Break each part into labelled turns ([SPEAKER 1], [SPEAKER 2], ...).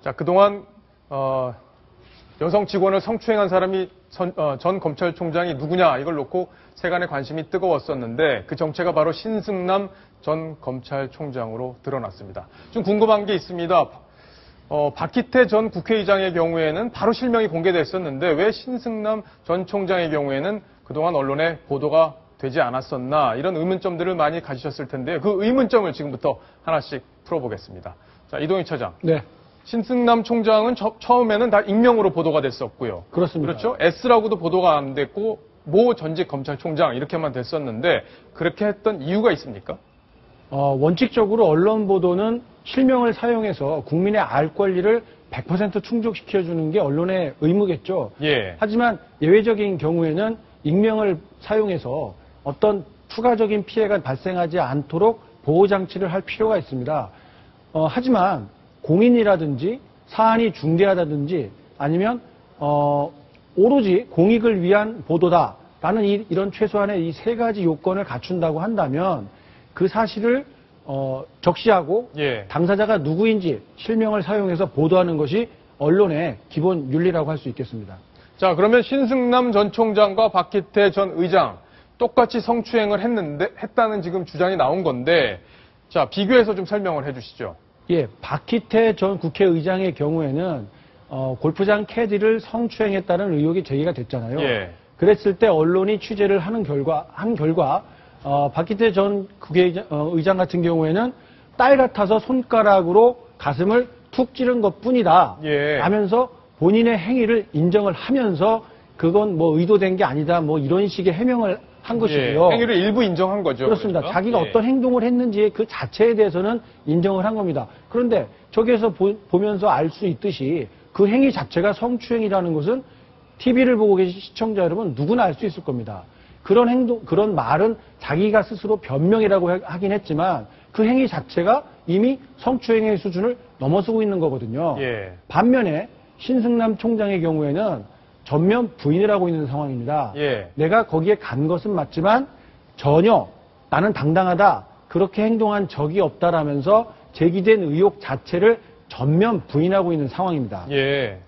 [SPEAKER 1] 자, 그동안 여성 직원을 성추행한 사람이 전 검찰총장이 누구냐 이걸 놓고 세간의 관심이 뜨거웠었는데 그 정체가 바로 신승남 전 검찰총장으로 드러났습니다. 좀 궁금한 게 있습니다. 박희태 전 국회의장의 경우에는 바로 실명이 공개됐었는데 왜 신승남 전 총장의 경우에는 그동안 언론에 보도가 되지 않았었나 이런 의문점들을 많이 가지셨을 텐데요. 그 의문점을 지금부터 하나씩 풀어보겠습니다. 자, 이동희 차장.
[SPEAKER 2] 네.
[SPEAKER 1] 신승남 총장은 처음에는 다 익명으로 보도가 됐었고요.
[SPEAKER 2] 그렇습니다.
[SPEAKER 1] 그렇죠? S라고도 보도가 안 됐고 모 전직 검찰총장 이렇게만 됐었는데 그렇게 했던 이유가 있습니까?
[SPEAKER 2] 원칙적으로 언론 보도는 실명을 사용해서 국민의 알 권리를 100% 충족시켜주는 게 언론의 의무겠죠.
[SPEAKER 1] 예.
[SPEAKER 2] 하지만 예외적인 경우에는 익명을 사용해서 어떤 추가적인 피해가 발생하지 않도록 보호장치를 할 필요가 있습니다. 하지만 공인이라든지 사안이 중대하다든지 아니면 오로지 공익을 위한 보도다라는 이런 최소한의 이 세 가지 요건을 갖춘다고 한다면 그 사실을 적시하고
[SPEAKER 1] 예.
[SPEAKER 2] 당사자가 누구인지 실명을 사용해서 보도하는 것이 언론의 기본 윤리라고 할 수 있겠습니다.
[SPEAKER 1] 자, 그러면 신승남 전 총장과 박희태 전 의장 똑같이 성추행을 했다는 지금 주장이 나온 건데 자, 비교해서 좀 설명을 해 주시죠.
[SPEAKER 2] 예, 박희태 전 국회의장의 경우에는 골프장 캐디를 성추행했다는 의혹이 제기가 됐잖아요.
[SPEAKER 1] 예.
[SPEAKER 2] 그랬을 때 언론이 취재를 한 결과 박희태 전 국회의장 같은 경우에는 딸 같아서 손가락으로 가슴을 툭 찌른 것뿐이다.
[SPEAKER 1] 예.
[SPEAKER 2] 라면서 본인의 행위를 인정을 하면서 그건 뭐 의도된 게 아니다. 뭐 이런 식의 해명을 한 것이고요.
[SPEAKER 1] 예. 행위를 일부 인정한 거죠.
[SPEAKER 2] 그렇습니다.
[SPEAKER 1] 그러니까.
[SPEAKER 2] 자기가
[SPEAKER 1] 예.
[SPEAKER 2] 어떤 행동을 했는지 그 자체에 대해서는 인정을 한 겁니다. 그런데 저기에서 보면서 알 수 있듯이 그 행위 자체가 성추행이라는 것은 TV를 보고 계신 시청자 여러분 누구나 알 수 있을 겁니다. 그런 말은 자기가 스스로 변명이라고 하긴 했지만 그 행위 자체가 이미 성추행의 수준을 넘어서고 있는 거거든요.
[SPEAKER 1] 예.
[SPEAKER 2] 반면에 신승남 총장의 경우에는 전면 부인을 하고 있는 상황입니다.
[SPEAKER 1] 예.
[SPEAKER 2] 내가 거기에 간 것은 맞지만 전혀 나는 당당하다. 그렇게 행동한 적이 없다라면서 제기된 의혹 자체를 전면 부인하고 있는 상황입니다.
[SPEAKER 1] 예.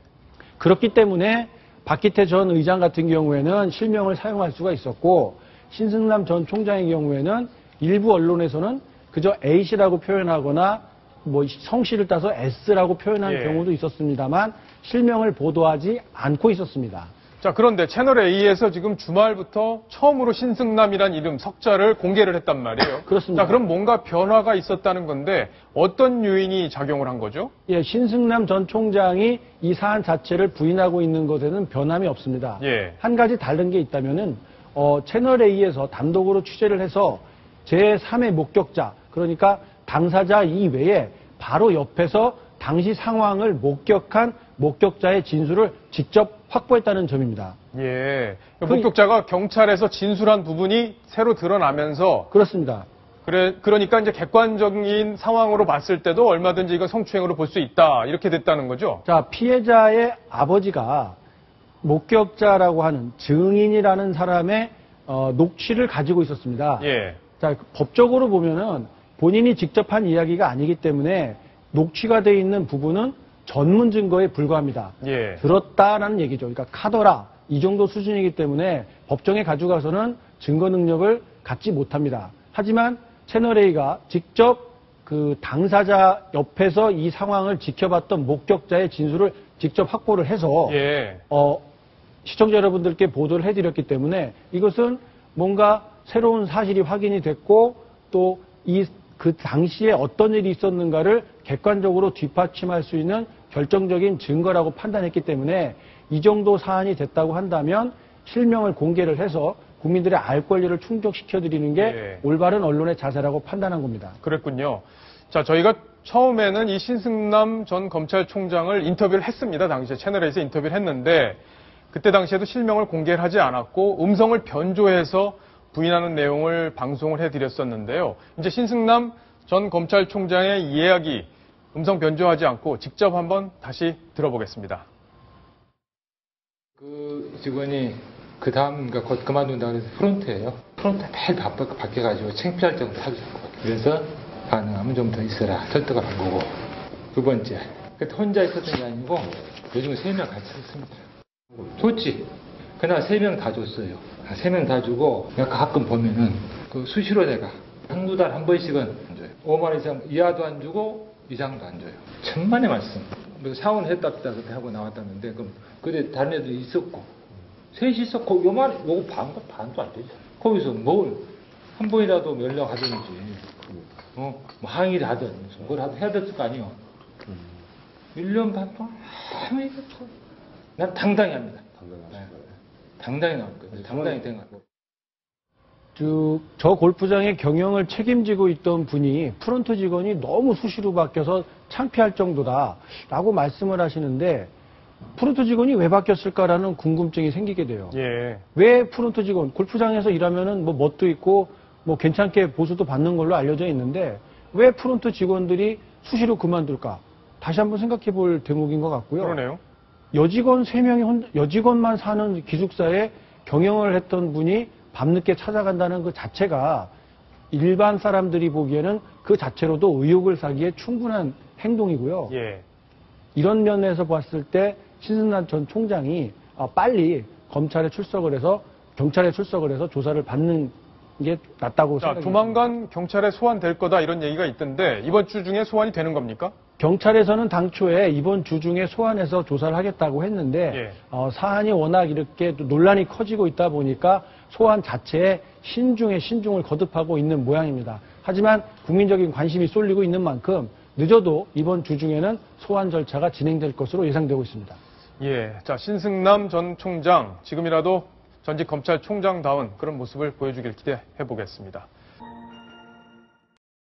[SPEAKER 2] 그렇기 때문에 박희태 전 의장 같은 경우에는 실명을 사용할 수가 있었고 신승남 전 총장의 경우에는 일부 언론에서는 그저 A씨라고 표현하거나 뭐 성씨를 따서 S라고 표현한
[SPEAKER 1] 예.
[SPEAKER 2] 경우도 있었습니다만 실명을 보도하지 않고 있었습니다.
[SPEAKER 1] 자, 그런데 채널A에서 지금 주말부터 처음으로 신승남이란 이름 석자를 공개를 했단 말이에요.
[SPEAKER 2] 그렇습니다.
[SPEAKER 1] 자, 그럼 뭔가 변화가 있었다는 건데 어떤 요인이 작용을 한 거죠?
[SPEAKER 2] 예, 신승남 전 총장이 이 사안 자체를 부인하고 있는 것에는 변함이 없습니다.
[SPEAKER 1] 예.
[SPEAKER 2] 한 가지 다른 게 있다면은 채널A에서 단독으로 취재를 해서 제3의 목격자, 그러니까 당사자 이외에 바로 옆에서 당시 상황을 목격한 목격자의 진술을 직접 확보했다는 점입니다.
[SPEAKER 1] 예. 목격자가 경찰에서 진술한 부분이 새로 드러나면서
[SPEAKER 2] 그렇습니다.
[SPEAKER 1] 그러니까 이제 객관적인 상황으로 봤을 때도 얼마든지 이건 성추행으로 볼 수 있다. 이렇게 됐다는 거죠.
[SPEAKER 2] 자, 피해자의 아버지가 목격자라고 하는 증인이라는 사람의 녹취를 가지고 있었습니다.
[SPEAKER 1] 예.
[SPEAKER 2] 자, 법적으로 보면은 본인이 직접 한 이야기가 아니기 때문에 녹취가 되어 있는 부분은 전문 증거에 불과합니다.
[SPEAKER 1] 예.
[SPEAKER 2] 들었다라는 얘기죠. 그러니까 카더라 이 정도 수준이기 때문에 법정에 가져가서는 증거 능력을 갖지 못합니다. 하지만 채널A가 직접 그 당사자 옆에서 이 상황을 지켜봤던 목격자의 진술을 직접 확보를 해서
[SPEAKER 1] 예.
[SPEAKER 2] 시청자 여러분들께 보도를 해드렸기 때문에 이것은 뭔가 새로운 사실이 확인이 됐고 또 그 당시에 어떤 일이 있었는가를 객관적으로 뒷받침할 수 있는 결정적인 증거라고 판단했기 때문에 이 정도 사안이 됐다고 한다면 실명을 공개를 해서 국민들의 알 권리를 충족시켜드리는 게
[SPEAKER 1] 예.
[SPEAKER 2] 올바른 언론의 자세라고 판단한 겁니다.
[SPEAKER 1] 그랬군요. 자, 저희가 처음에는 이 신승남 전 검찰총장을 인터뷰를 했습니다. 당시에 채널에서 인터뷰를 했는데 그때 당시에도 실명을 공개를 하지 않았고 음성을 변조해서 부인하는 내용을 방송을 해드렸었는데요. 이제 신승남 전 검찰총장의 이야기 음성 변조하지 않고 직접 한번 다시 들어보겠습니다.
[SPEAKER 3] 그 직원이 그 다음 곧 그만둔다고 해서 프론트예요. 프론트 매일 바뀌어가지고 창피할 정도로 하고 싶고 그래서 가능하면 좀 더 있어라. 절도가 한 거고. 두 번째 그때 혼자 있었던 게 아니고 요즘은 3명 같이 있습니다. 줬지. 그날 3명 다 줬어요. 3명 다 주고 내가 가끔 보면은 그 수시로 내가 한두 달 한 번씩은 안 줘요. 5만 원 이상 이하도 안 주고 이상도 안 줘요. 천만의 말씀. 사원 했답니다 그때 하고 나왔다는데 그럼 그때 다른 애들이 있었고 셋이 있었고 요거 반도 안 되죠. 거기서 뭘 한 번이라도 연락하든지 뭐 항의를 하든 뭘 하든 해야 될 거 아니에요. 1년 반 동안 아무 얘기 없어. 난 당당히 합니다. 당당히 나올 거예요. 당당히 된 거예요.
[SPEAKER 2] 저 골프장의 경영을 책임지고 있던 분이 프론트 직원이 너무 수시로 바뀌어서 창피할 정도다라고 말씀을 하시는데 프론트 직원이 왜 바뀌었을까라는 궁금증이 생기게 돼요.
[SPEAKER 1] 예.
[SPEAKER 2] 왜 프론트 직원, 골프장에서 일하면은 뭐 멋도 있고 뭐 괜찮게 보수도 받는 걸로 알려져 있는데 왜 프론트 직원들이 수시로 그만둘까? 다시 한번 생각해 볼 대목인 것 같고요.
[SPEAKER 1] 그러네요.
[SPEAKER 2] 여직원 3명이 여직원만 사는 기숙사에 경영을 했던 분이 밤늦게 찾아간다는 그 자체가 일반 사람들이 보기에는 그 자체로도 의혹을 사기에 충분한 행동이고요.
[SPEAKER 1] 예.
[SPEAKER 2] 이런 면에서 봤을 때 신승남 전 총장이 빨리 검찰에 출석을 해서 경찰에 출석을 해서 조사를 받는 게 낫다고
[SPEAKER 1] 자,
[SPEAKER 2] 생각합니다.
[SPEAKER 1] 조만간 경찰에 소환될 거다 이런 얘기가 있던데 이번 주 중에 소환이 되는 겁니까?
[SPEAKER 2] 경찰에서는 당초에 이번 주 중에 소환해서 조사를 하겠다고 했는데 사안이 워낙 이렇게 논란이 커지고 있다 보니까 소환 자체에 신중에 신중을 거듭하고 있는 모양입니다. 하지만 국민적인 관심이 쏠리고 있는 만큼 늦어도 이번 주 중에는 소환 절차가 진행될 것으로 예상되고 있습니다.
[SPEAKER 1] 예. 자, 신승남 전 총장 지금이라도 전직 검찰총장다운 그런 모습을 보여주길 기대해 보겠습니다.